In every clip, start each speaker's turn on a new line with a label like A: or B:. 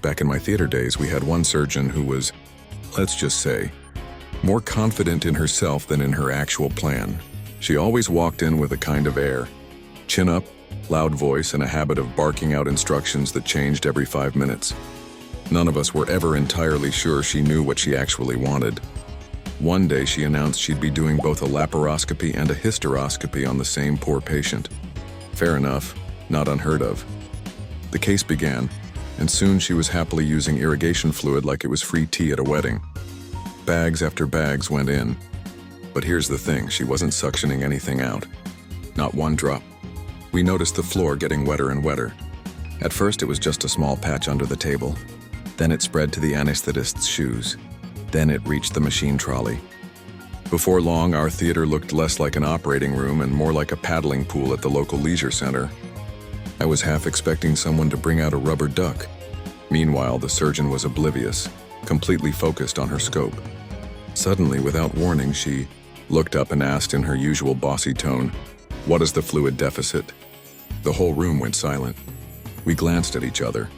A: Back in my theater days, we had one surgeon who was, let's just say, more confident in herself than in her actual plan. She always walked in with a kind of air, chin up, loud voice, and a habit of barking out instructions that changed every 5 minutes. None of us were ever entirely sure she knew what she actually wanted. One day she announced she'd be doing both a laparoscopy and a hysteroscopy on the same poor patient. Fair enough, not unheard of. The case began, and soon she was happily using irrigation fluid like it was free tea at a wedding. Bags after bags went in. But here's the thing, she wasn't suctioning anything out. Not one drop. We noticed the floor getting wetter and wetter. At first it was just a small patch under the table. Then it spread to the anesthetist's shoes. Then it reached the machine trolley. Before long, our theater looked less like an operating room and more like a paddling pool at the local leisure center. I was half expecting someone to bring out a rubber duck. Meanwhile, the surgeon was oblivious, completely focused on her scope. Suddenly, without warning, she looked up and asked in her usual bossy tone, "What is the fluid deficit?" The whole room went silent. We glanced at each other.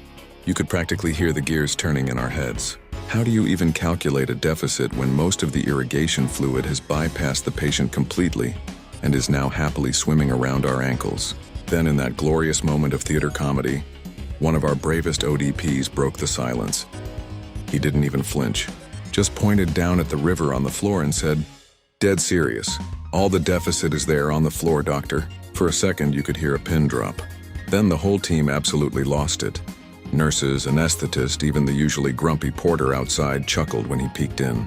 A: You could practically hear the gears turning in our heads. How do you even calculate a deficit when most of the irrigation fluid has bypassed the patient completely and is now happily swimming around our ankles? Then, in that glorious moment of theater comedy, one of our bravest ODPs broke the silence. He didn't even flinch, just pointed down at the river on the floor and said, "Dead serious. All the deficit is there on the floor, doctor." For a second, you could hear a pin drop. Then the whole team absolutely lost it. Nurses, anesthetist, even the usually grumpy porter outside chuckled when he peeked in.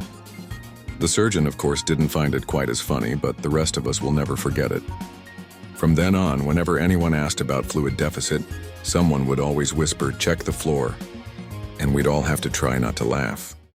A: The surgeon, of course, didn't find it quite as funny, but the rest of us will never forget it. From then on, whenever anyone asked about fluid deficit, someone would always whisper, "Check the floor," and we'd all have to try not to laugh.